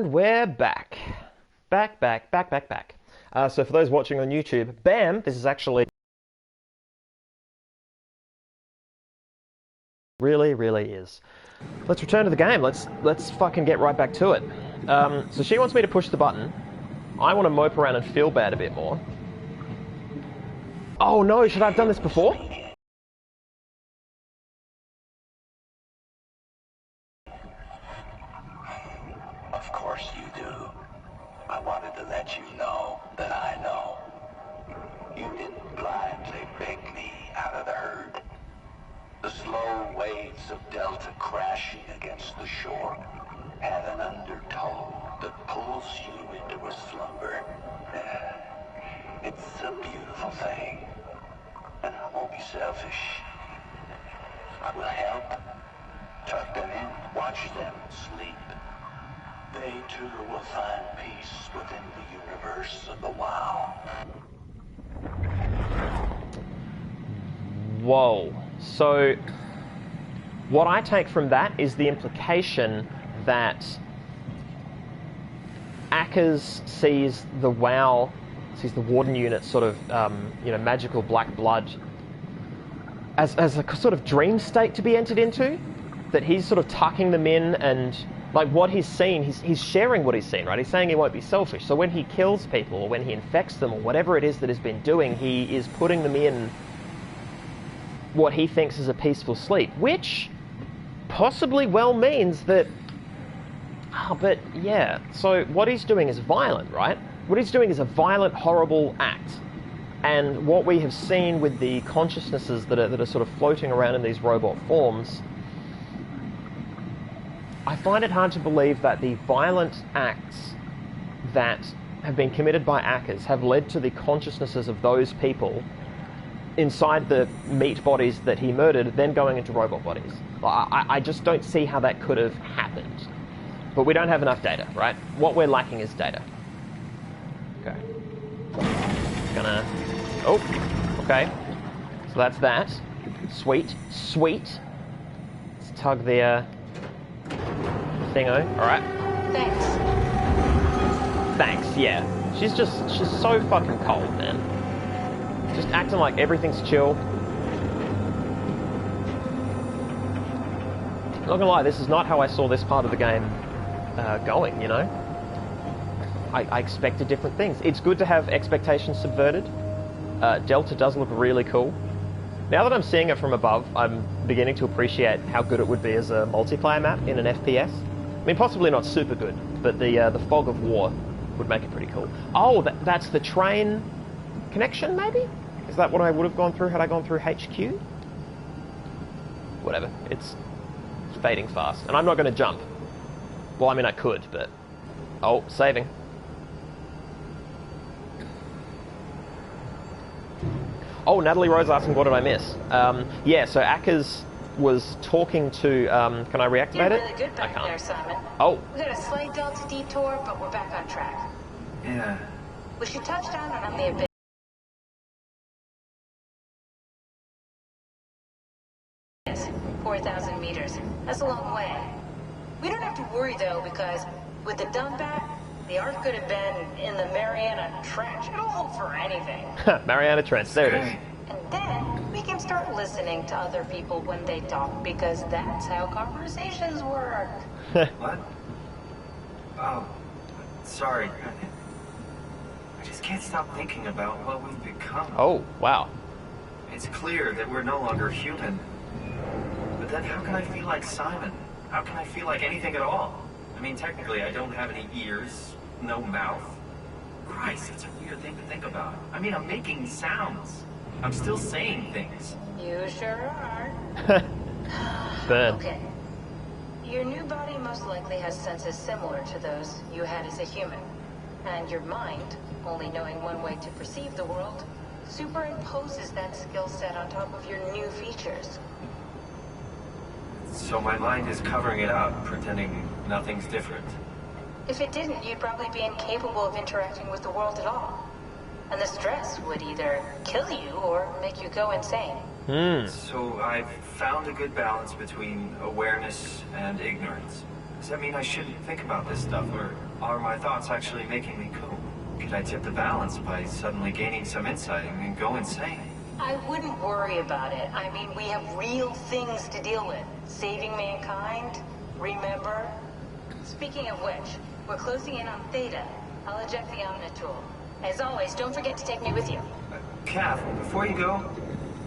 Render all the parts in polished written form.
And we're back. Back. So for those watching on YouTube, bam, this is actually really is. Let's return to the game. Let's fucking get right back to it. So she wants me to push the button. I want to mope around and feel bad a bit more. Oh no, should I have done this before? Of course you do. I wanted to let you know that I know. You didn't blindly beg me out of the herd. The slow waves of Delta crashing against the shore have an undertow that pulls you into a slumber. It's a beautiful thing. And I won't be selfish. I will help. Tuck them in, watch them sleep. They too will find peace within the universe of the WoW. Whoa. So, what I take from that is the implication that Ackers sees the WoW, sees the Warden unit sort of, magical black blood as a sort of dream state to be entered into. That he's sort of tucking them in and, like, what he's seen, he's sharing what he's seen, right? He's saying he won't be selfish. So when he kills people, or when he infects them, or whatever it is that he's been doing, he is putting them in what he thinks is a peaceful sleep, which possibly well means that... but yeah, so what he's doing is violent, right? What he's doing is a violent, horrible act. And what we have seen with the consciousnesses that are sort of floating around in these robot forms, I find it hard to believe that the violent acts that have been committed by Ackers have led to the consciousnesses of those people inside the meat bodies that he murdered, then going into robot bodies. I just don't see how that could have happened. But we don't have enough data, right? What we're lacking is data. Okay. Gonna... Oh, okay. So that's that. Sweet. Let's tug the, thingo. Alright. Thanks, yeah. She's so fucking cold, man. Just acting like everything's chill. Not gonna lie, this is not how I saw this part of the game going, you know? I expected different things. It's good to have expectations subverted. Delta does look really cool. Now that I'm seeing it from above, I'm beginning to appreciate how good it would be as a multiplayer map in an FPS. I mean, possibly not super good, but the fog of war would make it pretty cool. Oh, that's the train connection, maybe? Is that what I would have gone through had I gone through HQ? Whatever. It's fading fast. And I'm not going to jump. Well, I mean, I could, but... Oh, saving. Oh, Natalie Rose asking, what did I miss? Yeah, so Ackers was talking to... can I reactivate You're it? really good back there, Simon. Oh. We got a slight Delta detour, but we're back on track. Yeah. We should touch down on the abyss. 4,000 meters. That's a long way. We don't have to worry, though, because with the dump back, the Ark could have been in the Mariana Trench. It'll hold for anything. Mariana Trench, there it is. And then we can start listening to other people when they talk, because that's how conversations work. What? Oh, sorry. I just can't stop thinking about what we've become. Oh, wow. It's clear that we're no longer human. But then how can I feel like Simon? How can I feel like anything at all? I mean, technically, I don't have any ears, no mouth. Christ, it's a weird thing to think about. I mean, I'm making sounds. I'm still saying things. You sure are. Burn. Okay. Your new body most likely has senses similar to those you had as a human. And your mind, only knowing one way to perceive the world, superimposes that skill set on top of your new features. So my mind is covering it up, pretending nothing's different. If it didn't, you'd probably be incapable of interacting with the world at all. And the stress would either kill you or make you go insane. So I've found a good balance between awareness and ignorance. Does that mean I shouldn't think about this stuff, or are my thoughts actually making me cope? Could I tip the balance by suddenly gaining some insight and go insane? I wouldn't worry about it. I mean, we have real things to deal with. Saving mankind, remember? Speaking of which, we're closing in on Theta. I'll eject the Omni tool. As always, don't forget to take me with you. Kath, before you go,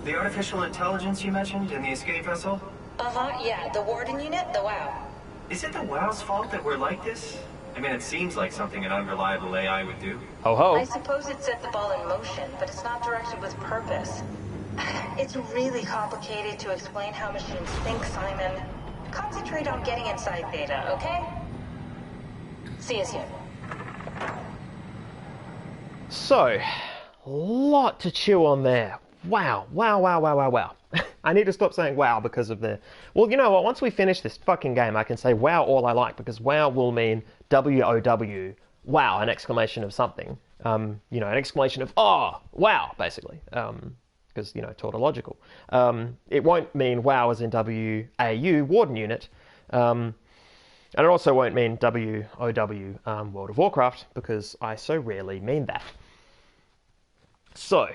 the artificial intelligence you mentioned in the escape vessel? Uh-huh, yeah, the Warden unit, the WOW. Is it the WOW's fault that we're like this? I mean, it seems like something an unreliable AI would do. Ho ho. I suppose it set the ball in motion, but it's not directed with purpose. It's really complicated to explain how machines think, Simon. Concentrate on getting inside Theta, okay? See you soon. So, lot to chew on there. Wow, wow, wow, wow, wow, wow. I need to stop saying wow because of the... Well, you know what? Once we finish this fucking game, I can say wow all I like, because wow will mean W-O-W, wow, an exclamation of something. You know, an exclamation of, oh, wow, basically. Because, you know, tautological. It won't mean wow as in W-A-U, Warden Unit. And it also won't mean W-O-W, World of Warcraft, because I so rarely mean that. So,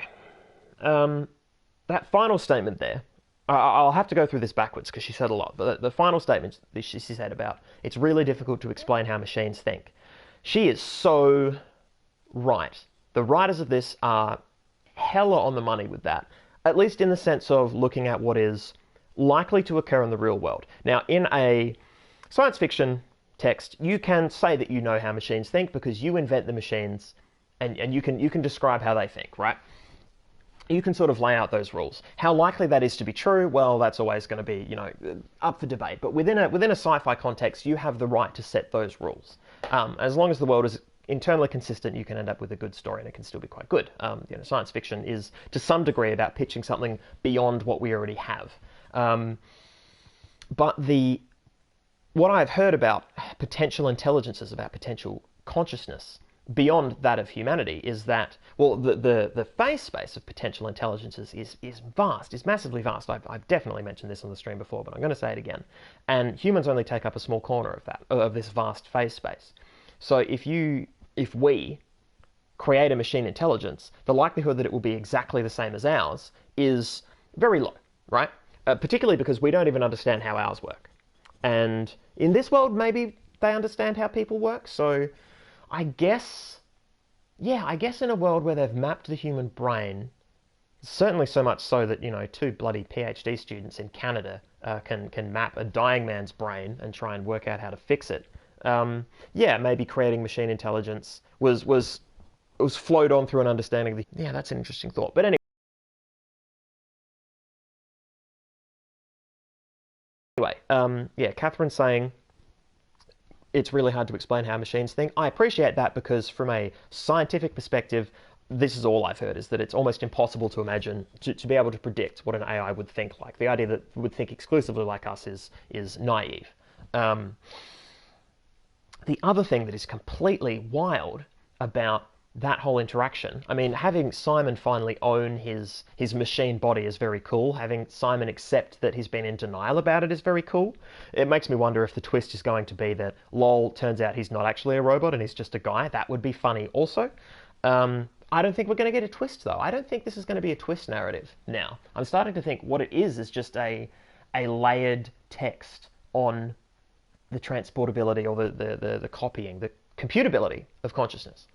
that final statement there, I'll have to go through this backwards because she said a lot, but the final statement she said about it's really difficult to explain how machines think. She is so right. The writers of this are hella on the money with that, at least in the sense of looking at what is likely to occur in the real world. Now, in a science fiction text, you can say that you know how machines think because you invent the machines and you can describe how they think, right? You can sort of lay out those rules. How likely that is to be true, well, that's always going to be, you know, up for debate. But within a sci-fi context, you have the right to set those rules. As long as the world is internally consistent, you can end up with a good story, and it can still be quite good. You know, science fiction is to some degree about pitching something beyond what we already have. But what I've heard about potential intelligences, about potential consciousness beyond that of humanity, is that, well, the phase space of potential intelligences is vast, is massively vast. I've definitely mentioned this on the stream before, but I'm going to say it again. And humans only take up a small corner of that, of this vast phase space. So if we create a machine intelligence, the likelihood that it will be exactly the same as ours is very low, right? Particularly because we don't even understand how ours work. And in this world, maybe they understand how people work, so I guess in a world where they've mapped the human brain, certainly so much so that, you know, 2 bloody PhD students in Canada can map a dying man's brain and try and work out how to fix it. Yeah, maybe creating machine intelligence was flowed on through an understanding of the... Yeah, that's an interesting thought. But anyway, yeah, Catherine's saying it's really hard to explain how machines think. I appreciate that because from a scientific perspective, this is all I've heard, is that it's almost impossible to imagine, to be able to predict what an AI would think like. The idea that it would think exclusively like us is naive. The other thing that is completely wild about that whole interaction, I mean, having Simon finally own his machine body is very cool. Having Simon accept that he's been in denial about it is very cool. It makes me wonder if the twist is going to be that, lol, turns out he's not actually a robot and he's just a guy. That would be funny also. I don't think we're going to get a twist, though. I don't think this is going to be a twist narrative now. I'm starting to think what it is just a layered text on the transportability or the copying, the computability of consciousness.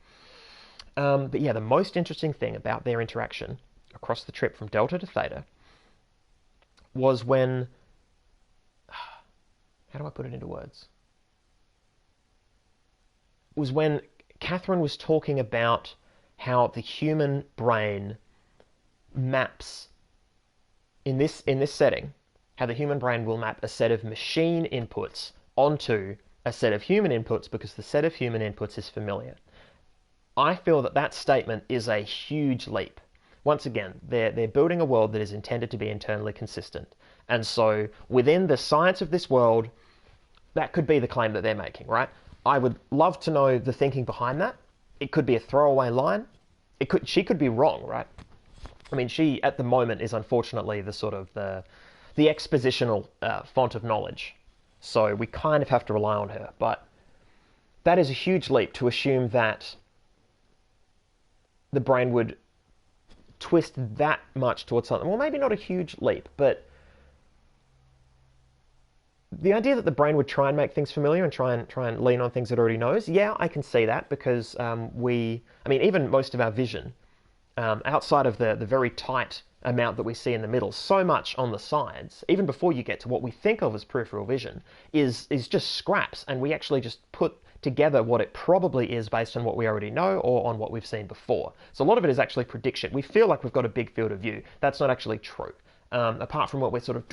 But yeah, the most interesting thing about their interaction across the trip from Delta to Theta was when... How do I put it into words? Was when Catherine was talking about how the human brain maps, in this setting, how the human brain will map a set of machine inputs onto a set of human inputs because the set of human inputs is familiar. I feel that statement is a huge leap. Once again, they're building a world that is intended to be internally consistent. And so within the science of this world, that could be the claim that they're making, right? I would love to know the thinking behind that. It could be a throwaway line. She could be wrong, right? I mean, she, at the moment, is unfortunately the sort of the expositional font of knowledge. So we kind of have to rely on her. But that is a huge leap to assume that the brain would twist that much towards something. Well, maybe not a huge leap, but the idea that the brain would try and make things familiar and try and lean on things it already knows, yeah, I can see that, because even most of our vision, outside of the very tight amount that we see in the middle, so much on the sides, even before you get to what we think of as peripheral vision, is just scraps, and we actually just put together what it probably is based on what we already know or on what we've seen before. So a lot of it is actually prediction. We feel like we've got a big field of view. That's not actually true. Apart from what we're sort of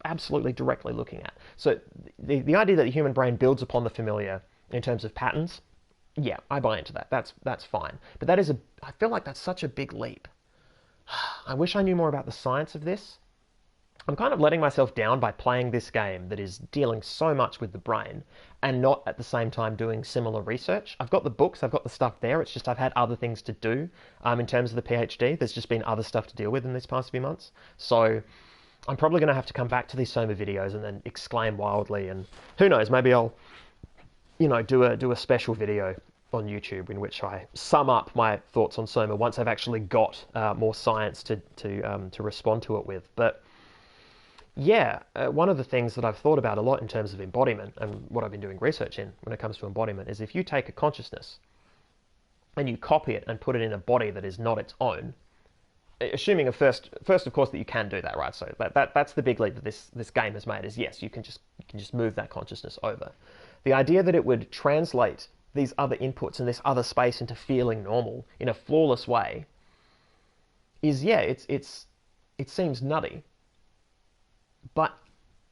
absolutely directly looking at. So the idea that the human brain builds upon the familiar in terms of patterns, yeah, I buy into that. That's fine. But I feel like that's such a big leap. I wish I knew more about the science of this. I'm kind of letting myself down by playing this game that is dealing so much with the brain and not at the same time doing similar research. I've got the books, I've got the stuff there, it's just I've had other things to do in terms of the PhD. There's just been other stuff to deal with in these past few months. So I'm probably going to have to come back to these SOMA videos and then exclaim wildly, and who knows, maybe I'll do a special video on YouTube in which I sum up my thoughts on SOMA once I've actually got more science to respond to it with. But yeah, one of the things that I've thought about a lot in terms of embodiment, and what I've been doing research in when it comes to embodiment, is if you take a consciousness and you copy it and put it in a body that is not its own, assuming first of course that you can do that, right? So that's the big leap that this game has made, is yes, you can just move that consciousness over. The idea that it would translate these other inputs and this other space into feeling normal in a flawless way is, yeah, it seems nutty. But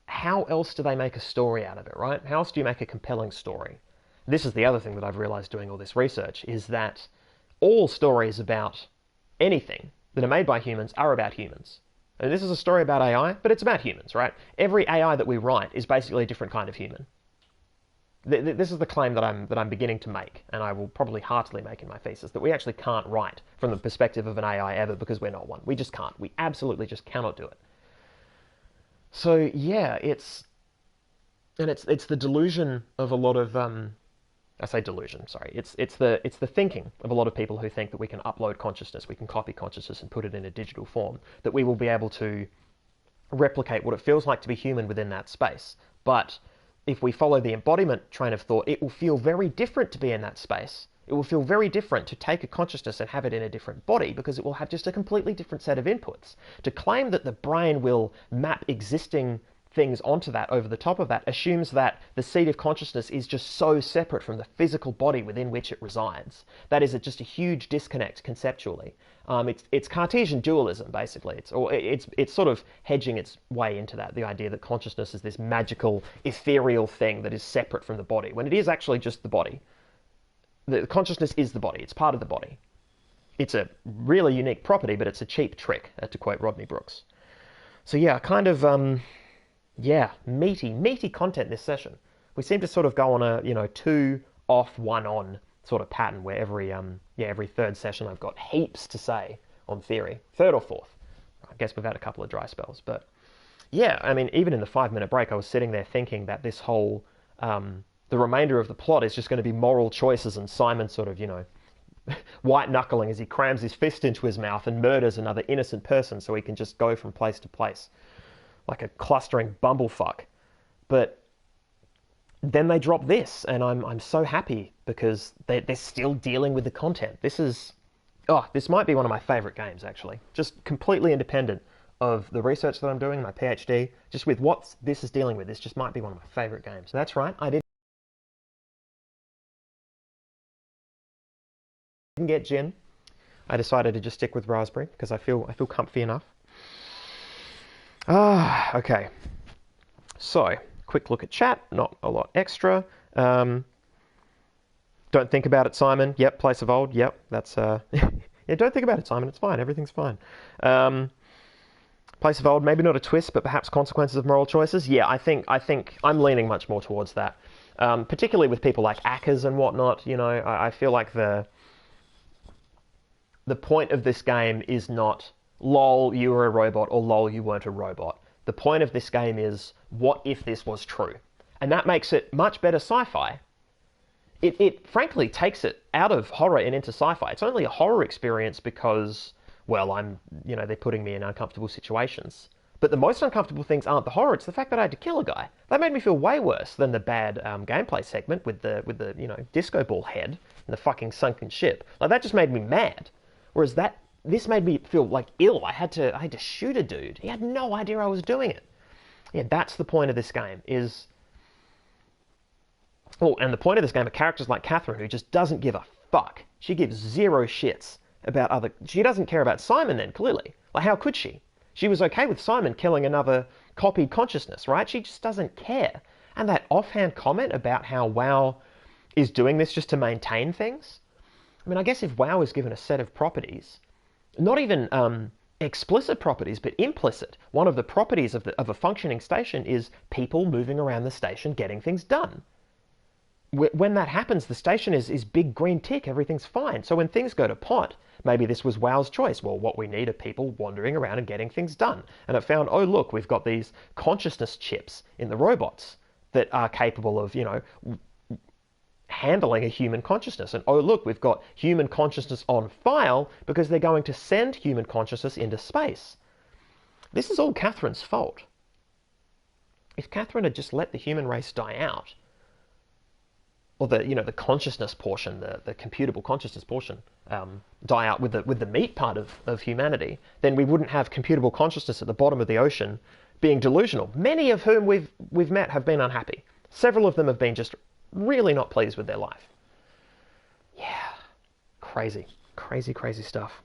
how else do they make a story out of it, right? How else do you make a compelling story? This is the other thing that I've realized doing all this research, is that all stories about anything that are made by humans are about humans. And this is a story about AI, but it's about humans, right? Every AI that we write is basically a different kind of human. This is the claim that I'm beginning to make, and I will probably heartily make in my thesis, that we actually can't write from the perspective of an AI ever, because we're not one. We just can't. We absolutely just cannot do it. So yeah, it's the delusion of a lot of I say delusion, sorry. It's the thinking of a lot of people who think that we can upload consciousness, we can copy consciousness and put it in a digital form, that we will be able to replicate what it feels like to be human within that space. But if we follow the embodiment train of thought, it will feel very different to be in that space. It will feel very different to take a consciousness and have it in a different body, because it will have just a completely different set of inputs. To claim that the brain will map existing things onto that over the top of that assumes that the seat of consciousness is just so separate from the physical body within which it resides. That is just a huge disconnect conceptually. It's Cartesian dualism, basically. It's sort of hedging its way into that, the idea that consciousness is this magical, ethereal thing that is separate from the body, when it is actually just the body. The consciousness is the body. It's part of the body. It's a really unique property, but it's a cheap trick, to quote Rodney Brooks. So yeah, kind of, meaty content this session. We seem to sort of go on a 2 off, 1 on sort of pattern, where every third session I've got heaps to say on theory. Third or fourth. I guess we've had a couple of dry spells, but yeah, I mean, even in the 5-minute break, I was sitting there thinking that this whole, the remainder of the plot is just going to be moral choices and Simon sort of, white-knuckling as he crams his fist into his mouth and murders another innocent person so he can just go from place to place like a clustering bumblefuck. But then they drop this, and I'm so happy, because they're still dealing with the content. This might be one of my favorite games, actually. Just completely independent of the research that I'm doing, my PhD, just with what this is dealing with. This just might be one of my favorite games. That's right, I didn't get gin. I decided to just stick with raspberry because I feel comfy enough. Okay. So, quick look at chat. Not a lot extra. Don't think about it, Simon. Yep, place of old. Yep, that's yeah. Don't think about it, Simon. It's fine. Everything's fine. Place of old. Maybe not a twist, but perhaps consequences of moral choices. Yeah, I think I'm leaning much more towards that. Particularly with people like Ackers and whatnot. I feel like the point of this game is not lol, you were a robot, or lol, you weren't a robot. The point of this game is, what if this was true? And that makes it much better sci-fi. It frankly takes it out of horror and into sci-fi. It's only a horror experience because, well, they're putting me in uncomfortable situations. But the most uncomfortable things aren't the horror, it's the fact that I had to kill a guy. That made me feel way worse than the bad gameplay segment with the disco ball head and the fucking sunken ship. Like, that just made me mad. Whereas this made me feel like ill. I had to shoot a dude. He had no idea I was doing it. Yeah, that's the point of this game, is... Oh, and the point of this game are characters like Catherine, who just doesn't give a fuck. She gives zero shits about other... She doesn't care about Simon then, clearly. Like, how could she? She was okay with Simon killing another copied consciousness, right? She just doesn't care. And that offhand comment about how WoW is doing this just to maintain things? I mean, I guess if WoW is given a set of properties, not even explicit properties, but implicit, one of the properties of a functioning station is people moving around the station getting things done. When that happens, the station is big green tick, everything's fine. So when things go to pot, maybe this was WoW's choice. Well, what we need are people wandering around and getting things done. And it found, oh look, we've got these consciousness chips in the robots that are capable of, handling a human consciousness. And oh look, we've got human consciousness on file because they're going to send human consciousness into space. This is all Catherine's fault. If Catherine had just let the human race die out, or the consciousness portion, the computable consciousness portion, die out with the meat part of humanity, then we wouldn't have computable consciousness at the bottom of the ocean being delusional. Many of whom we've met have been unhappy. Several of them have been just really not pleased with their life. Yeah, crazy stuff.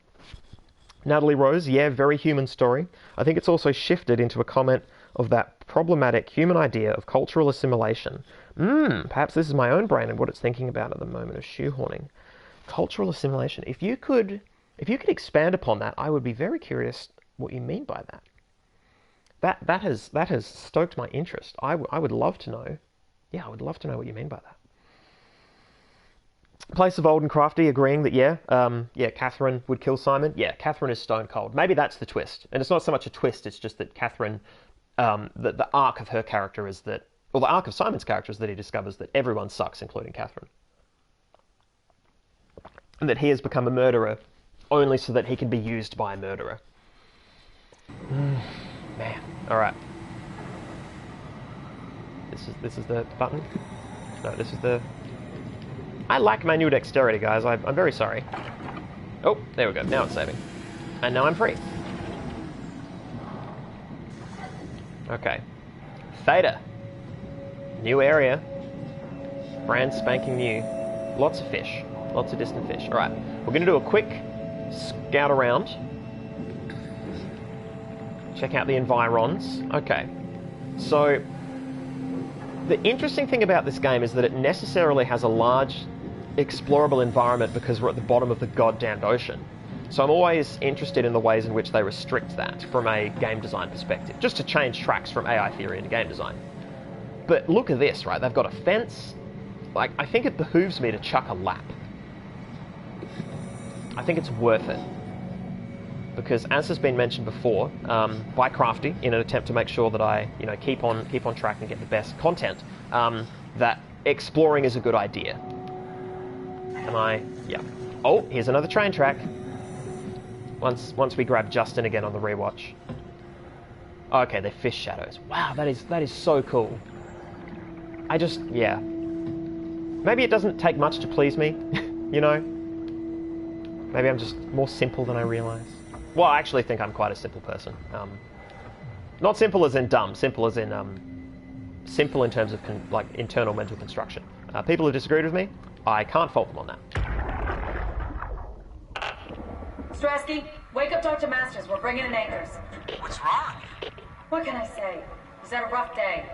Natalie Rose, yeah, very human story. I think it's also shifted into a comment of that problematic human idea of cultural assimilation. Perhaps this is my own brain and what it's thinking about at the moment of shoehorning. Cultural assimilation. If you could expand upon that, I would be very curious what you mean by that. That has stoked my interest. I would love to know. Yeah, I would love to know what you mean by that. Place of Old and Crafty agreeing that, Catherine would kill Simon. Yeah, Catherine is stone cold. Maybe that's the twist. And it's not so much a twist, it's just that Catherine, the arc of her character is that, well, the arc of Simon's character is that he discovers that everyone sucks, including Catherine. And that he has become a murderer only so that he can be used by a murderer. Man, alright. This is the button? No, this is the... I lack manual dexterity, guys. I'm very sorry. Oh, there we go. Now it's saving. And now I'm free. Okay. Theta. New area. Brand spanking new. Lots of fish. Lots of distant fish. Alright. We're going to do a quick scout around. Check out the environs. Okay. So, the interesting thing about this game is that it necessarily has a large explorable environment because we're at the bottom of the goddamned ocean. So I'm always interested in the ways in which they restrict that from a game design perspective, just to change tracks from AI theory into game design. But look at this, right? They've got a fence. Like, I think it behooves me to chuck a lap. I think it's worth it. Because, as has been mentioned before, by Crafty, in an attempt to make sure that I, keep on track and get the best content, that exploring is a good idea. Yeah. Oh, here's another train track. Once we grab Justin again on the rewatch. Okay, they're fish shadows. Wow, that is so cool. Yeah. Maybe it doesn't take much to please me, Maybe I'm just more simple than I realise. Well, I actually think I'm quite a simple person. Not simple as in dumb, simple as in simple in terms of internal mental construction. People who disagreed with me, I can't fault them on that. Strasky, wake up Dr. Masters. We're bringing in anchors. What's wrong? What can I say? He's had a rough day.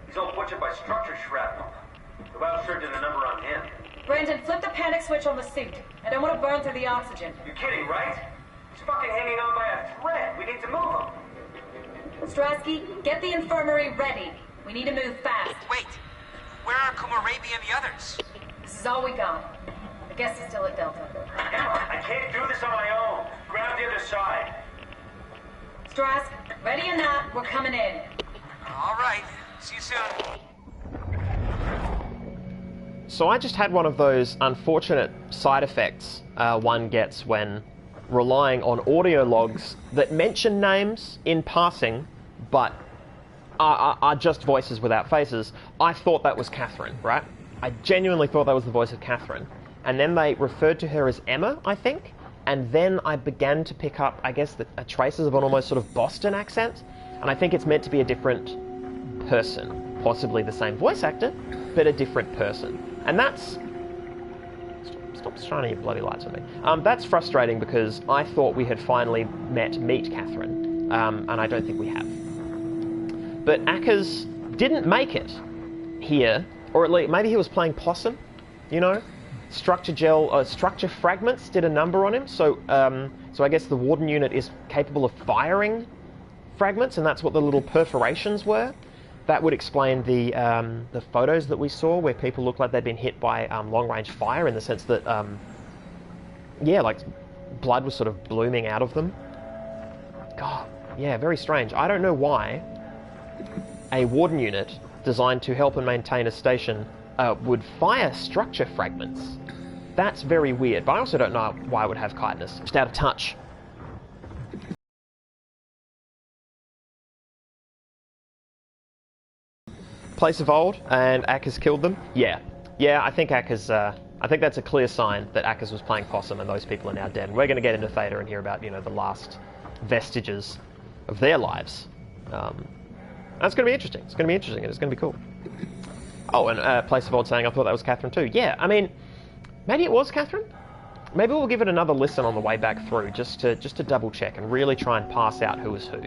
He's all butchered by structure shrapnel. The well sure did a number on him. Brandon, flip the panic switch on the suit. I don't want to burn through the oxygen. You're kidding, right? He's fucking hanging on by a thread. We need to move him. Strasky, get the infirmary ready. We need to move fast. Wait, where are Kumarabi and the others? This is all we got. I guess he's still at Delta. Emma, I can't do this on my own. Grab the other side. Strask, ready or not, we're coming in. All right. See you soon. So I just had one of those unfortunate side effects one gets when relying on audio logs that mention names in passing, but are just voices without faces. I thought that was Catherine, right? I genuinely thought that was the voice of Catherine. And then they referred to her as Emma, I think. And then I began to pick up, I guess, traces of an almost sort of Boston accent. And I think it's meant to be a different person. Possibly the same voice actor, but a different person. And that's... Stop shining your bloody lights on me. That's frustrating because I thought we had finally meet Catherine. And I don't think we have. But Ackers didn't make it here. Or at least, maybe he was playing possum, you know? Structure fragments did a number on him, so I guess the Warden unit is capable of firing fragments, and that's what the little perforations were. That would explain the photos that we saw where people looked like they'd been hit by long-range fire, in the sense that, yeah, like blood was sort of blooming out of them. God, yeah, very strange. I don't know why a Warden unit designed to help and maintain a station would fire structure fragments. That's very weird, but I also don't know why it would have kindness. Just out of touch. Place of old, and Ackers killed them? Yeah, I think Ackers, I think that's a clear sign that Ackers was playing possum and those people are now dead. And we're going to get into Theta and hear about, you know, the last vestiges of their lives. That's going to be interesting. It's going to be interesting and it's going to be cool. Oh, and Place of Old saying I thought that was Catherine too. Yeah, I mean, maybe it was Catherine. Maybe we'll give it another listen on the way back through, just to double check and really try and parse out who is who.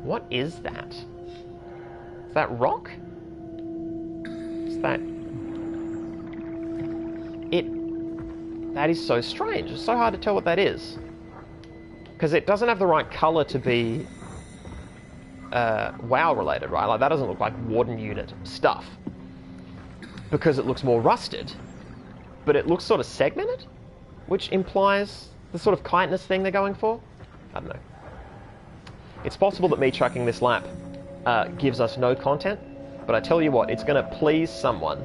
What is that? Is that rock? Is that... That is so strange. It's so hard to tell what that is. Because it doesn't have the right colour to be WoW related, right? Like, that doesn't look like Warden unit stuff. Because it looks more rusted. But it looks sort of segmented, which implies the sort of kindness thing they're going for. I don't know. It's possible that me chucking this lap gives us no content, but I tell you what, it's going to please someone.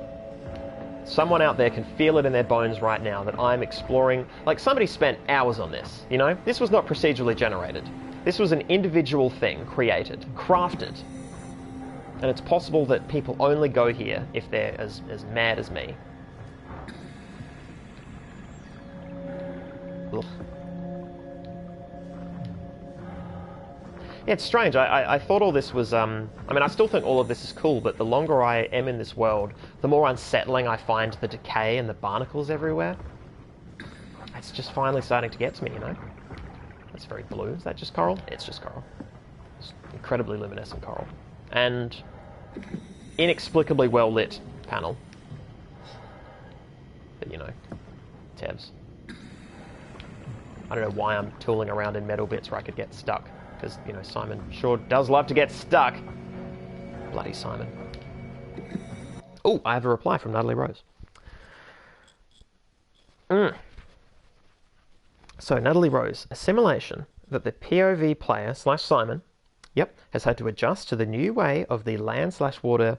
Someone out there can feel it in their bones right now that I'm exploring. Like, somebody spent hours on this, you know? This was not procedurally generated. This was an individual thing created, crafted. And it's possible that people only go here if they're as mad as me. Ugh. Yeah, it's strange. I thought all this was, I mean, I still think all of this is cool, but the longer I am in this world, the more unsettling I find the decay and the barnacles everywhere. It's just finally starting to get to me, you know? That's very blue. Is that just coral? It's just coral. It's incredibly luminescent coral. And inexplicably well-lit panel. But, you know, Tevs. I don't know why I'm tooling around in metal bits where I could get stuck. Because, you know, Simon sure does love to get stuck. Bloody Simon. Oh, I have a reply from Natalie Rose. So, Natalie Rose, a simulation that the POV player / Simon, yep, has had to adjust to the new way of the land / water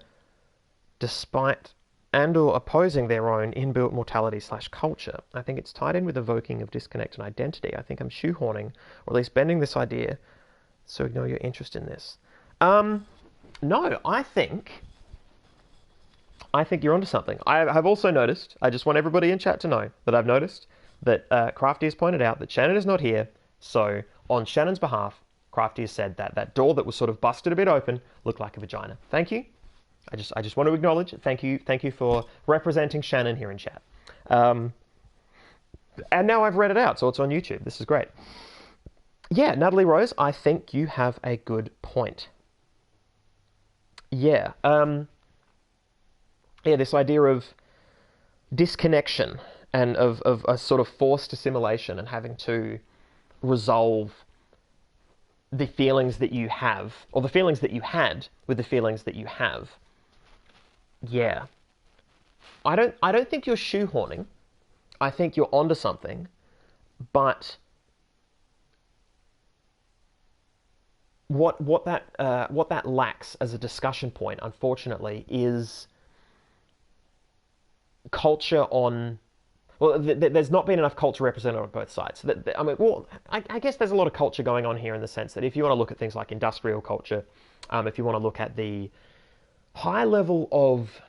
despite and or opposing their own inbuilt mortality / culture. I think it's tied in with evoking of disconnect and identity. I think I'm shoehorning, or at least bending this idea, so ignore your interest in this. No, I think you're onto something. I have also noticed, I just want everybody in chat to know that I've noticed that Crafty has pointed out that Shannon is not here, so on Shannon's behalf, Crafty has said that that door that was sort of busted a bit open looked like a vagina. Thank you. I just want to acknowledge it. Thank you for representing Shannon here in chat. And now I've read it out, so it's on YouTube. This is great. Yeah, Natalie Rose, I think you have a good point. Yeah, this idea of disconnection and of a sort of forced assimilation and having to resolve the feelings that you have, or the feelings that you had with the feelings that you have. Yeah. I don't think you're shoehorning. I think you're onto something, but what that lacks as a discussion point, unfortunately, is culture on. Well, there's not been enough culture represented on both sides. I mean, well, I guess there's a lot of culture going on here in the sense that if you want to look at things like industrial culture, if you want to look at the high level of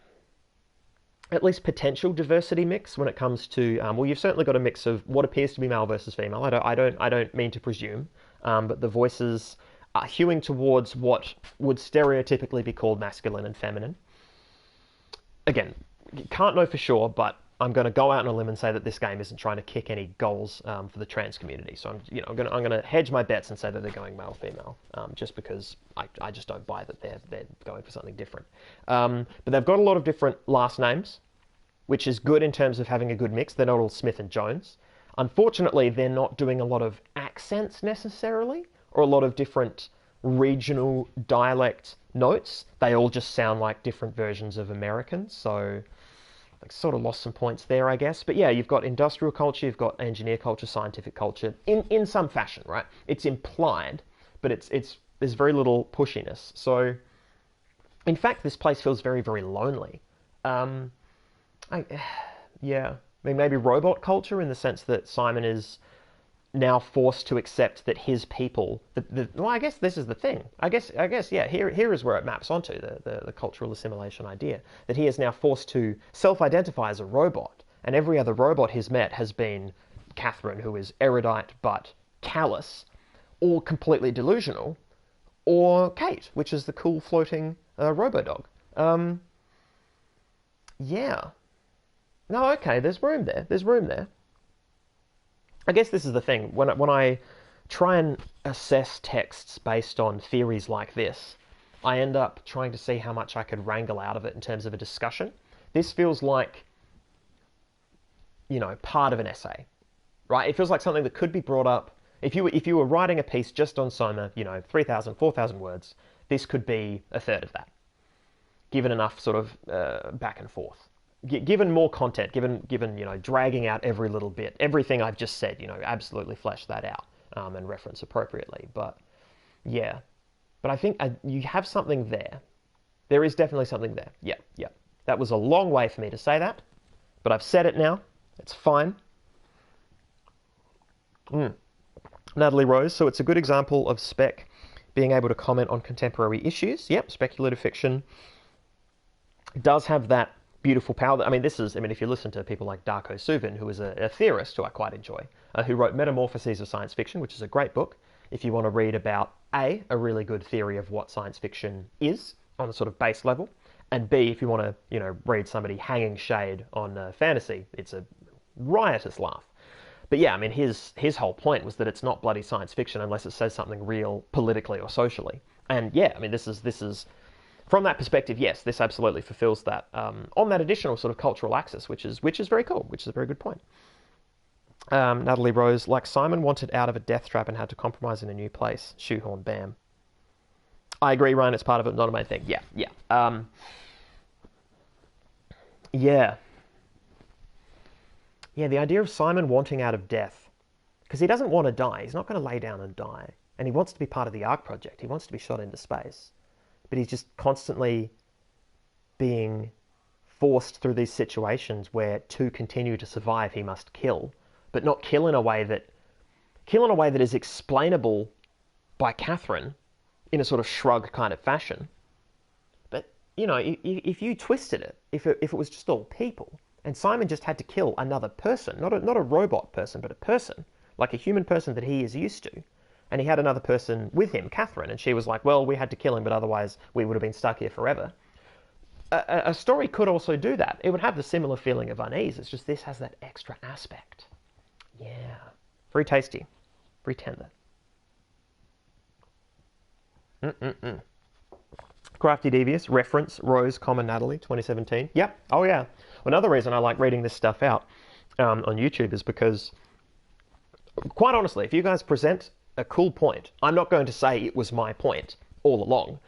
at least potential diversity mix when it comes to, well, you've certainly got a mix of what appears to be male versus female. I don't mean to presume, but the voices are hewing towards what would stereotypically be called masculine and feminine. Again, can't know for sure, but I'm going to go out on a limb and say that this game isn't trying to kick any goals for the trans community. So I'm going to hedge my bets and say that they're going male female, just because I just don't buy that they're going for something different. But they've got a lot of different last names, which is good in terms of having a good mix. They're not all Smith and Jones. Unfortunately, they're not doing a lot of accents necessarily, or a lot of different regional dialect notes. They all just sound like different versions of American. So sort of lost some points there, I guess. But yeah, you've got industrial culture, you've got engineer culture, scientific culture, in some fashion, right? It's implied, but there's very little pushiness. So, in fact, this place feels very, very lonely. Yeah, I mean, maybe robot culture in the sense that Simon is now forced to accept that his people. Well, I guess this is the thing. I guess, yeah. Here is where it maps onto the cultural assimilation idea, that he is now forced to self-identify as a robot, and every other robot he's met has been Catherine, who is erudite but callous, or completely delusional, or Kate, which is the cool floating robo-dog. Yeah. No, okay. There's room there. There's room there. I guess this is the thing. When I try and assess texts based on theories like this, I end up trying to see how much I could wrangle out of it in terms of a discussion. This feels like, part of an essay, right? It feels like something that could be brought up. If you were writing a piece just on SOMA, 3,000, 4,000 words, this could be a third of that, given enough sort of back and forth. Given more content, given dragging out every little bit, everything I've just said, absolutely flesh that out and reference appropriately. But yeah, but I think you have something there. There is definitely something there. Yeah. That was a long way for me to say that, but I've said it now. It's fine. Natalie Rose. So it's a good example of spec being able to comment on contemporary issues. Yep, speculative fiction does have that beautiful power. If you listen to people like Darko Suvin, who is a theorist who I quite enjoy, who wrote Metamorphoses of Science Fiction, which is a great book if you want to read about a really good theory of what science fiction is on a sort of base level, and B, if you want to read somebody hanging shade on fantasy, it's a riotous laugh. But yeah, his whole point was that it's not bloody science fiction unless it says something real politically or socially. And yeah, this is from that perspective, yes, this absolutely fulfills that on that additional sort of cultural axis, which is very cool, which is a very good point. Natalie Rose, like Simon wanted out of a death trap and had to compromise in a new place. Shoehorn, bam. I agree, Ryan, it's part of it, not a main thing. Yeah. Yeah, the idea of Simon wanting out of death, because he doesn't want to die. He's not going to lay down and die. And he wants to be part of the Ark project. He wants to be shot into space. But he's just constantly being forced through these situations where to continue to survive he must kill, but not kill in a way that is explainable by Catherine in a sort of shrug kind of fashion. But if you twisted it, if it was just all people, and Simon just had to kill another person, not a robot person, but a person, like a human person that he is used to. And he had another person with him, Catherine, and she was like, well, we had to kill him, but otherwise we would have been stuck here forever. A story could also do that. It would have the similar feeling of unease. It's just this has that extra aspect. Yeah. Very tasty. Very tender. Crafty Devious, reference, Rose, Natalie, 2017. Yep. Oh, yeah. Another reason I like reading this stuff out on YouTube is because, quite honestly, if you guys present a cool point, I'm not going to say it was my point all along.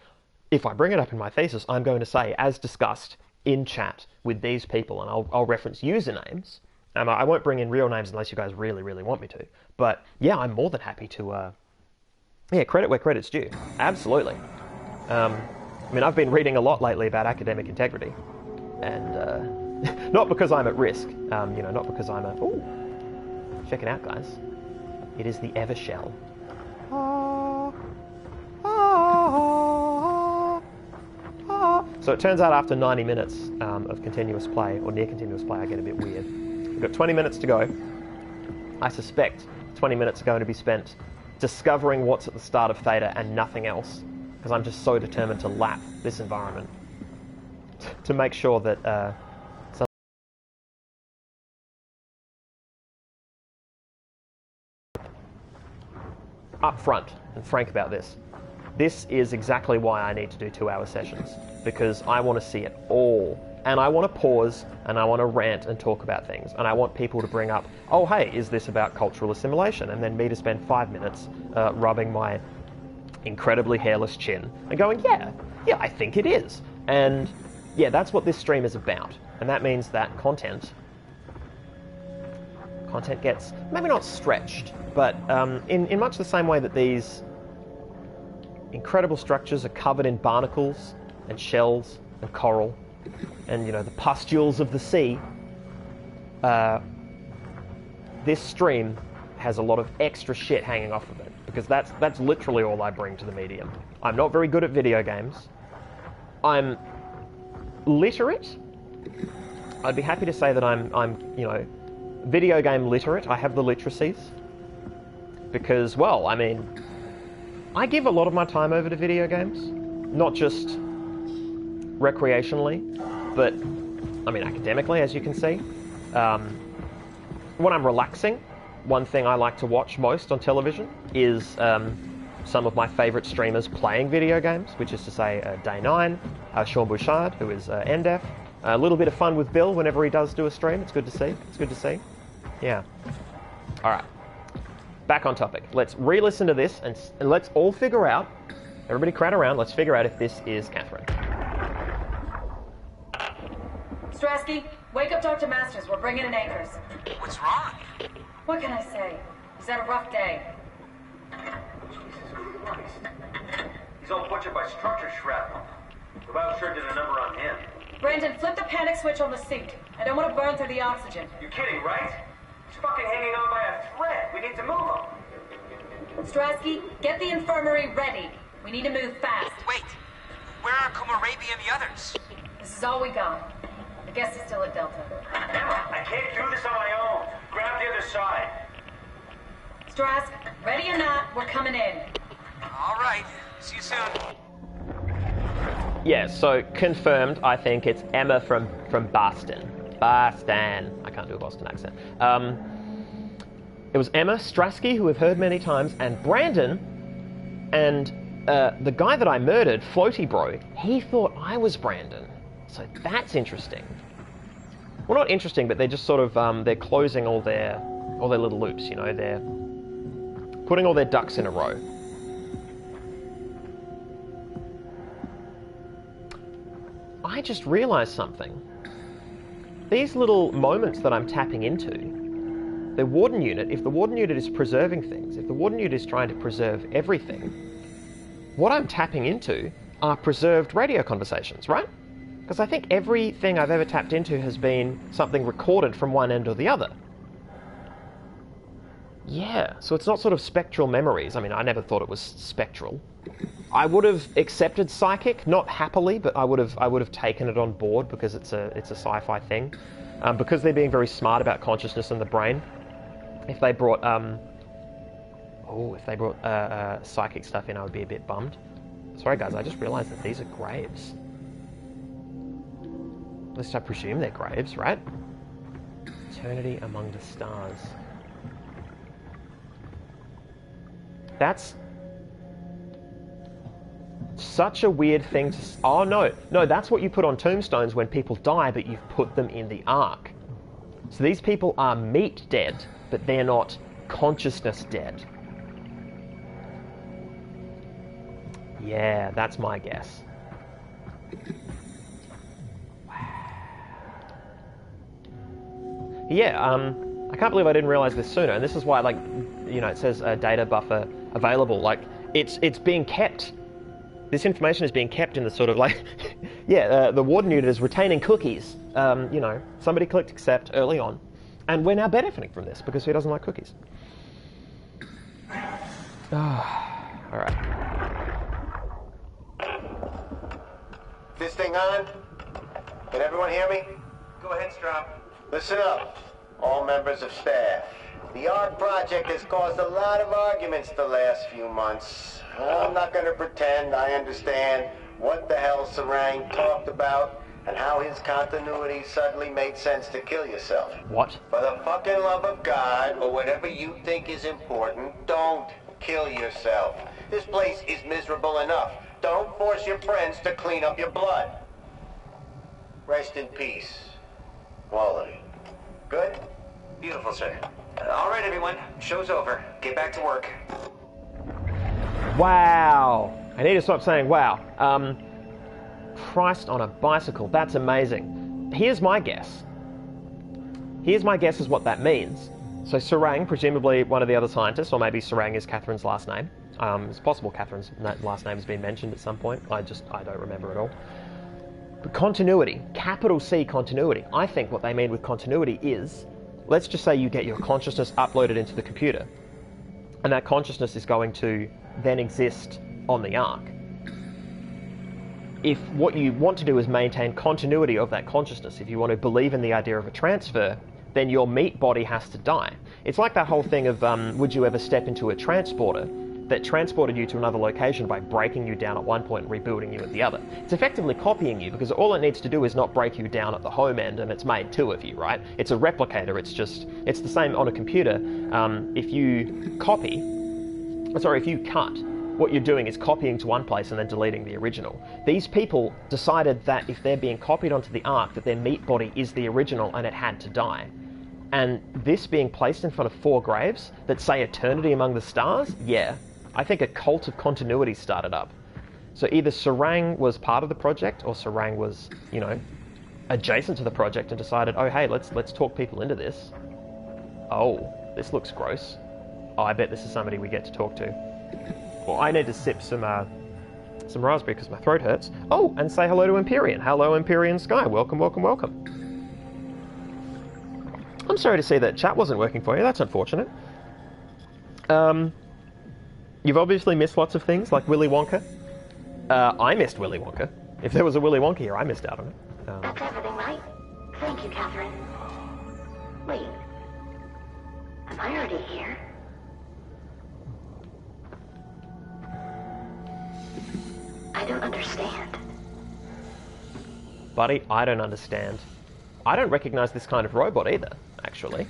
If I bring it up in my thesis, I'm going to say, as discussed, in chat with these people, and I'll reference usernames. I won't bring in real names unless you guys really, really want me to. But yeah, I'm more than happy to, credit where credit's due. Absolutely. I mean, I've been reading a lot lately about academic integrity, and not because I'm at risk, not because I'm a... Ooh, check it out, guys. It is the Evershell. So it turns out after 90 minutes of continuous play, or near continuous play, I get a bit weird. We've got 20 minutes to go. I suspect 20 minutes are going to be spent discovering what's at the start of Theta and nothing else, because I'm just so determined to lap this environment to make sure that up front and frank about this. This is exactly why I need to do 2-hour sessions, because I want to see it all. And I want to pause, and I want to rant and talk about things. And I want people to bring up, oh, hey, is this about cultural assimilation? And then me to spend 5 minutes rubbing my incredibly hairless chin and going, yeah, I think it is. And yeah, that's what this stream is about. And that means that content gets, maybe not stretched, but in much the same way that these incredible structures are covered in barnacles and shells and coral and, the pustules of the sea, this stream has a lot of extra shit hanging off of it, because that's literally all I bring to the medium. I'm not very good at video games. I'm literate. I'd be happy to say that I'm video game literate. I have the literacies. Because, well, I mean, I give a lot of my time over to video games. Not just recreationally, but, I mean, academically, as you can see. When I'm relaxing, one thing I like to watch most on television is some of my favourite streamers playing video games, which is to say Day9, Sean Bouchard, who is NDEF. A little bit of fun with Bill whenever he does do a stream. It's good to see. It's good to see. Yeah. All right. Back on topic. Let's re-listen to this and let's all figure out, everybody crowd around, let's figure out if this is Catherine. Strasky, wake up Dr. Masters. We're bringing in anchors. What's wrong? What can I say? He's had a rough day. Jesus Christ. He's all butchered by structure shrapnel. The Wild sure did a number on him. Brandon, flip the panic switch on the suit. I don't want to burn through the oxygen. You kidding, right? He's fucking hanging on by a thread. We need to move him. Strasky, get the infirmary ready. We need to move fast. Wait, where are Komorabi and the others? This is all we got. I guess he's still at Delta. Emma, I can't do this on my own. Grab the other side. Strask, ready or not, we're coming in. All right, see you soon. Yeah, so confirmed, I think it's Emma from Boston. Boston. I can't do a Boston accent. It was Emma Strasky, who we've heard many times, and Brandon, and the guy that I murdered, Floaty Bro, he thought I was Brandon. So that's interesting. Well, not interesting, but they're just sort of, they're closing all their little loops, they're putting all their ducks in a row. I just realised something. These little moments that I'm tapping into, the Warden unit, if the Warden unit is preserving things, if the Warden unit is trying to preserve everything, what I'm tapping into are preserved radio conversations, right? Because I think everything I've ever tapped into has been something recorded from one end or the other. Yeah, so it's not sort of spectral memories. I mean, I never thought it was spectral. I would have accepted psychic, not happily, but I would have taken it on board because it's a sci-fi thing. Because they're being very smart about consciousness and the brain. If they brought psychic stuff in, I would be a bit bummed. Sorry guys, I just realised that these are graves. At least I presume they're graves, right? Eternity among the stars. That's such a weird thing to... Oh, no, that's what you put on tombstones when people die, but you've put them in the ark. So these people are meat dead, but they're not consciousness dead. Yeah, that's my guess. Wow. Yeah, I can't believe I didn't realize this sooner, and this is why, like, you know, it says a data buffer available. Like, it's being kept. This information is being kept in the sort of like, yeah, the warden unit is retaining cookies. You know, somebody clicked accept early on, and we're now benefiting from this because who doesn't like cookies? All right. This thing on? Can everyone hear me? Go ahead, Strop. Listen up, all members of staff. The ARC project has caused a lot of arguments the last few months. I'm not going to pretend I understand what the hell Sarang talked about and how his continuity suddenly made sense to kill yourself. What? For the fucking love of God, or whatever you think is important, don't kill yourself. This place is miserable enough. Don't force your friends to clean up your blood. Rest in peace, all of you. Good? Beautiful, sir. All right, everyone. Show's over. Get back to work. Wow. I need to stop saying wow. Christ on a bicycle. That's amazing. Here's my guess. Here's my guess as what that means. So Sarang, presumably one of the other scientists, or maybe Sarang is Catherine's last name. It's possible Catherine's last name has been mentioned at some point. I don't remember at all. But continuity, capital C continuity. I think what they mean with continuity is, let's just say you get your consciousness uploaded into the computer, and that consciousness is going to then exist on the Ark. If what you want to do is maintain continuity of that consciousness, if you want to believe in the idea of a transfer, then your meat body has to die. It's like that whole thing of, would you ever step into a transporter that transported you to another location by breaking you down at one point and rebuilding you at the other? It's effectively copying you, because all it needs to do is not break you down at the home end, and it's made two of you, right? It's a replicator. It's the same on a computer. If you cut, what you're doing is copying to one place and then deleting the original. These people decided that if they're being copied onto the Ark, that their meat body is the original and it had to die. And this being placed in front of 4 graves that say eternity among the stars, yeah, I think a cult of continuity started up. So either Sarang was part of the project, or Sarang was, you know, adjacent to the project and decided, oh hey, let's talk people into this. Oh, this looks gross. Oh, I bet this is somebody we get to talk to. Well, I need to sip some raspberry because my throat hurts. Oh, and say hello to Empyrean. Hello, Empyrean Sky. Welcome, welcome, welcome. I'm sorry to see that chat wasn't working for you. That's unfortunate. You've obviously missed lots of things, like Willy Wonka. I missed Willy Wonka. If there was a Willy Wonka here, I missed out on it. That's everything, right? Thank you, Catherine. Wait. Am I already here? I don't understand. Buddy, I don't understand. I don't recognize this kind of robot either, actually.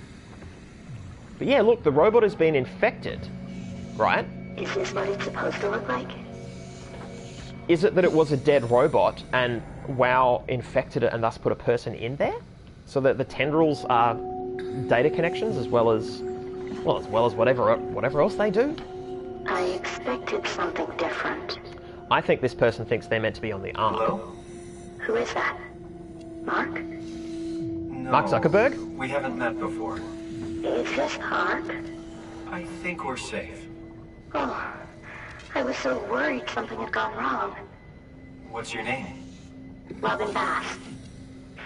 But yeah, look, the robot has been infected, right? Is this what it's supposed to look like? Is it that it was a dead robot and WoW infected it and thus put a person in there? So that the tendrils are data connections as well as whatever else they do? I expected something different. I think this person thinks they're meant to be on the Ark. Hello? Who is that? Mark? No, Mark Zuckerberg? We haven't met before. Is this Mark? I think we're safe. Oh, I was so worried something had gone wrong. What's your name? Robin Bass,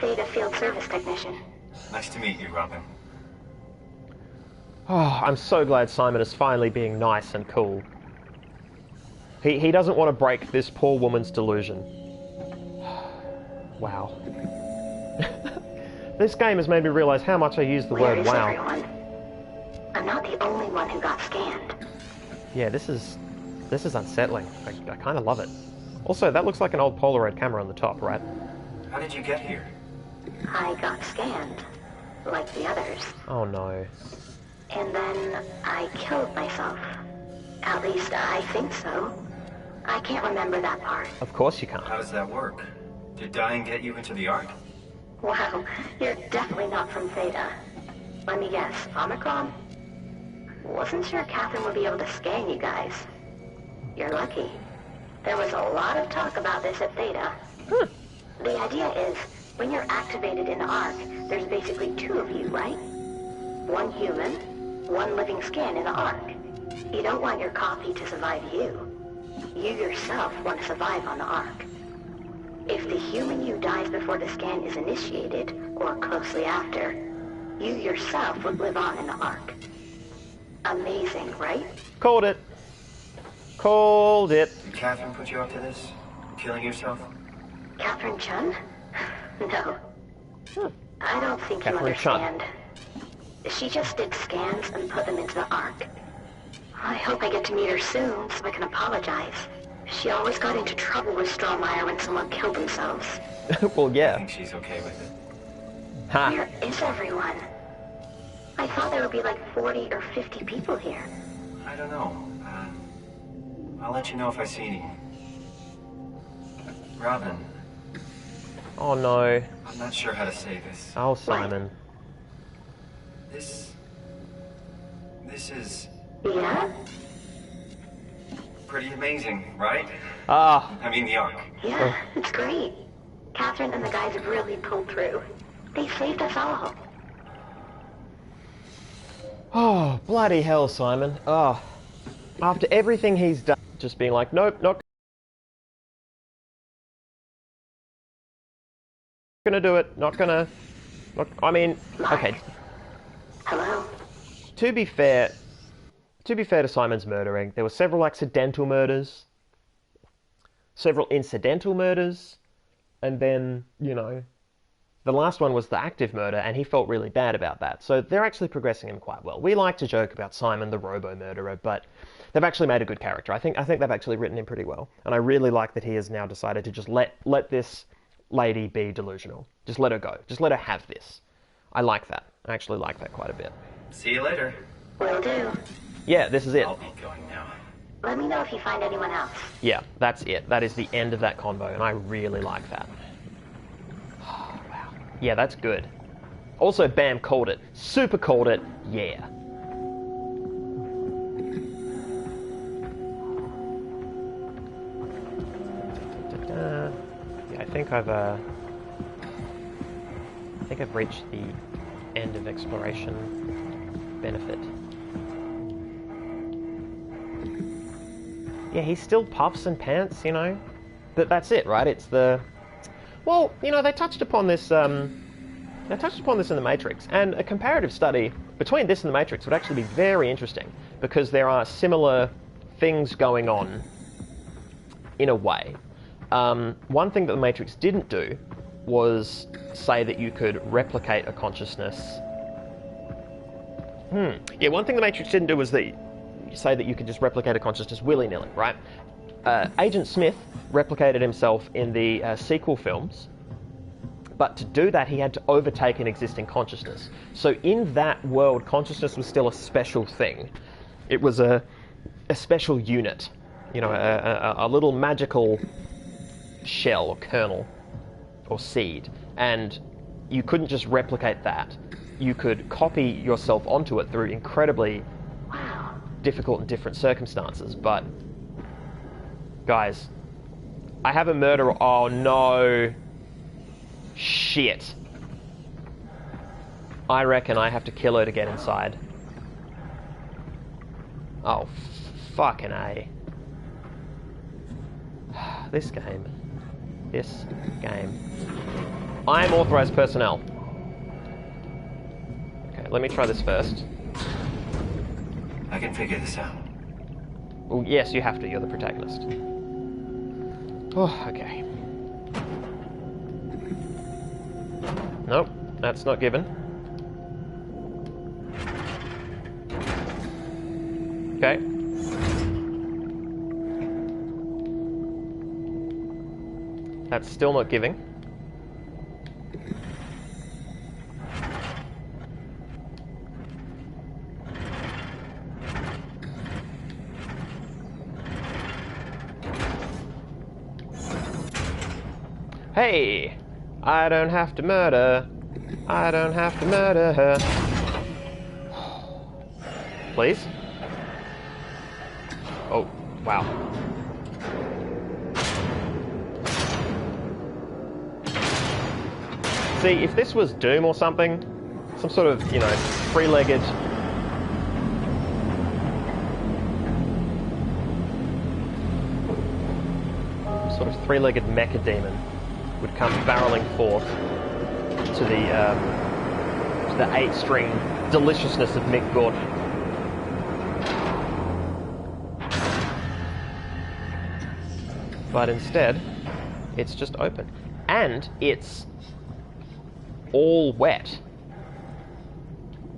Theta Field Service Technician. Nice to meet you, Robin. Oh, I'm so glad Simon is finally being nice and cool. He doesn't want to break this poor woman's delusion. Wow. This game has made me realize how much I use the word wow. Everyone? I'm not the only one who got scanned. Yeah, this is unsettling. I kind of love it. Also, that looks like an old Polaroid camera on the top, right? How did you get here? I got scanned, like the others. Oh no. And then I killed myself. At least I think so. I can't remember that part. Of course you can't. How does that work? Did dying get you into the Ark? Wow, you're definitely not from Theta. Let me guess, Omicron? Wasn't sure Catherine would be able to scan you guys. You're lucky. There was a lot of talk about this at Theta. The idea is, When you're activated in the Ark, there's basically two of you, right? One human, one living skin in the Ark. You don't want your copy to survive you. You yourself want to survive on the Ark. If the human you dies before the scan is initiated, or closely after, you yourself would live on in the Ark. Amazing, right? Called it. Called it. Did Catherine put you up to this? Killing yourself? Catherine Chun? No. I don't think you Catherine Chun. understand. She just did scans and put them into the Ark. I hope I get to meet her soon so I can apologize. She always got into trouble with Strohmeyer when someone killed themselves. Well, I yeah. think she's okay with it. Ha. Where is everyone? I thought there would be like 40 or 50 people here. I don't know. I'll let you know if I see any. Robin, Oh no. I'm not sure how to say this. Oh, Simon. This is Yeah? pretty amazing, right? Ah. I mean, the Ark. Yeah, it's great. Catherine and the guys have really pulled through. They saved us all. Oh, bloody hell, Simon. Oh. After everything he's done, just being like, nope, not gonna do it. I mean, okay. Hello? To be fair to Simon's murdering, there were several accidental murders, several incidental murders, and then, you know, the last one was the active murder, and he felt really bad about that. So they're actually progressing him quite well. We like to joke about Simon the robo-murderer, but they've actually made a good character. I think they've actually written him pretty well, and I really like that he has now decided to just let this lady be delusional. Just let her go. Just let her have this. I like that. I actually like that quite a bit. See you later. Will do. Yeah, this is it. I'll be going now. Let me know if you find anyone else. Yeah, that's it. That is the end of that convo, and I really like that. Oh, wow. Yeah, that's good. Also, Bam called it. Super called it. Yeah. Yeah, I think I've reached the end of exploration benefit. Yeah, he still puffs and pants, you know, but that's it, right? It's the, well, you know, they touched upon this in the Matrix, and a comparative study between this and the Matrix would actually be very interesting because there are similar things going on in a way. One thing that the Matrix didn't do was say that you could replicate a consciousness. Yeah, one thing the Matrix didn't do was say that you could just replicate a consciousness willy-nilly, right? Agent Smith replicated himself in the sequel films, but to do that he had to overtake an existing consciousness. So in that world, consciousness was still a special thing. It was a special unit, you know, a little magical shell or kernel or seed, and you couldn't just replicate that. You could copy yourself onto it through incredibly difficult and different circumstances. But guys, I have a murderer. Oh no, shit. I reckon I have to kill her to get inside. Oh, fucking A. This game. I'm authorized personnel. Okay, let me try this first. I can figure this out. Well, yes, you have to. You're the protagonist. Oh, okay. Nope, that's not given. Okay. That's still not giving. Hey! I don't have to murder. I don't have to murder her. Please? Oh, wow. See, if this was Doom or something, some sort of, you know, three-legged... sort of three-legged mecha demon would come barreling forth to the 8-string deliciousness of Mick Gordon. But instead, it's just open. And it's all wet.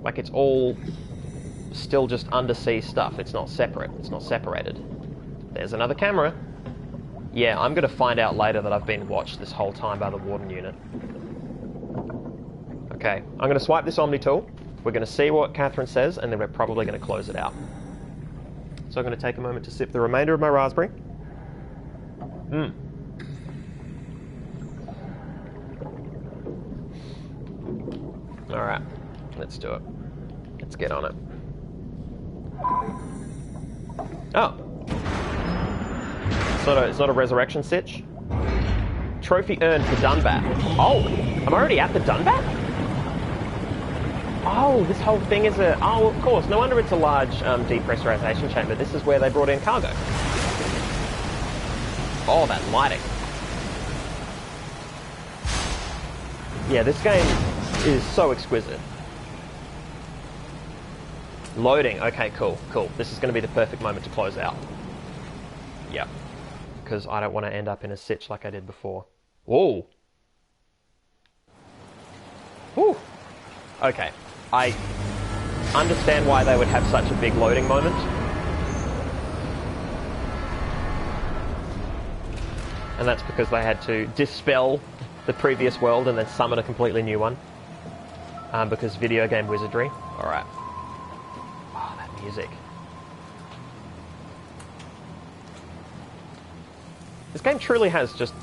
Like it's all still just undersea stuff. It's not separate. It's not separated. There's another camera. Yeah, I'm going to find out later that I've been watched this whole time by the Warden unit. Okay, I'm going to swipe this Omni tool. We're going to see what Catherine says, and then we're probably going to close it out. So I'm going to take a moment to sip the remainder of my raspberry. Alright, let's do it. Let's get on it. Oh. It's not a resurrection sitch. Trophy earned for Dunbat. Oh, I'm already at the Dunbat? Oh, this whole thing is a... Oh, of course. No wonder it's a large depressurization chamber. This is where they brought in cargo. Oh, that lighting. Yeah, this game is so exquisite. Loading. Okay, cool. This is going to be the perfect moment to close out. Yep. Because I don't want to end up in a sitch like I did before. Whoa. Whew. Okay. I understand why they would have such a big loading moment. And that's because they had to dispel the previous world and then summon a completely new one. Because video game wizardry. Alright. Oh, that music. This game truly has just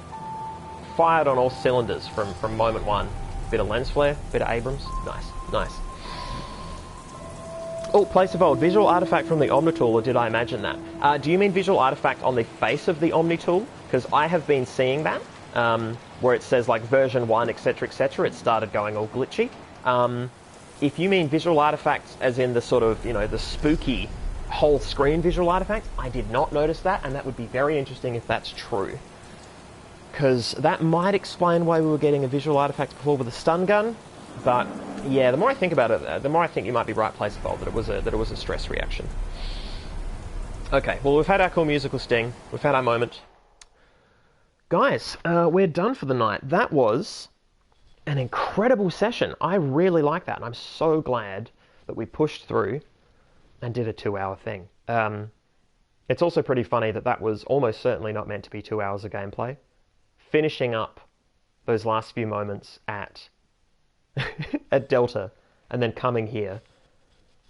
fired on all cylinders from moment one. Bit of lens flare, bit of Abrams. Nice. Oh, place of old. Visual artifact from the Omnitool, or did I imagine that? Do you mean visual artifact on the face of the Omnitool? Because I have been seeing that, where it says like version 1, etc, etc. It started going all glitchy. If you mean visual artifacts as in the sort of, you know, the spooky whole screen visual artifacts, I did not notice that, and that would be very interesting if that's true. Because that might explain why we were getting a visual artifact before with a stun gun, but yeah, the more I think about it, the more I think you might be right, place of old, that it was a stress reaction. Okay, well, we've had our cool musical sting, we've had our moment. Guys, we're done for the night. That was an incredible session. I really like that, and I'm so glad that we pushed through and did a 2-hour thing. It's also pretty funny that was almost certainly not meant to be 2 hours of gameplay. Finishing up those last few moments at at Delta and then coming here,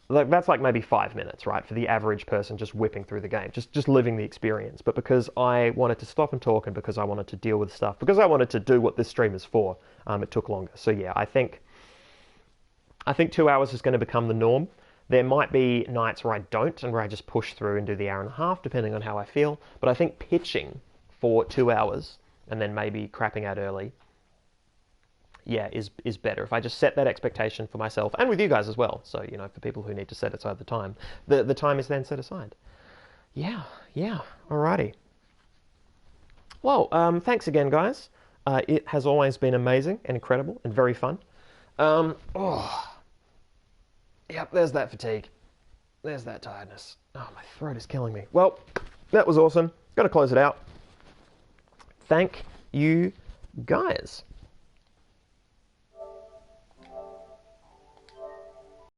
like that's like maybe 5 minutes, right, for the average person just whipping through the game, just living the experience. But because I wanted to stop and talk, and because I wanted to deal with stuff, because I wanted to do what this stream is for, it took longer. So yeah, I think 2 hours is going to become the norm. There might be nights where I don't, and where I just push through and do the hour and a half, depending on how I feel. But I think pitching for 2 hours and then maybe crapping out early, yeah, is better. If I just set that expectation for myself, and with you guys as well. So, you know, for people who need to set aside the time, the time is then set aside. Yeah, alrighty. Well, thanks again, guys. It has always been amazing and incredible and very fun. Yep, there's that fatigue. There's that tiredness. Oh, my throat is killing me. Well, that was awesome. Got to close it out. Thank you, guys.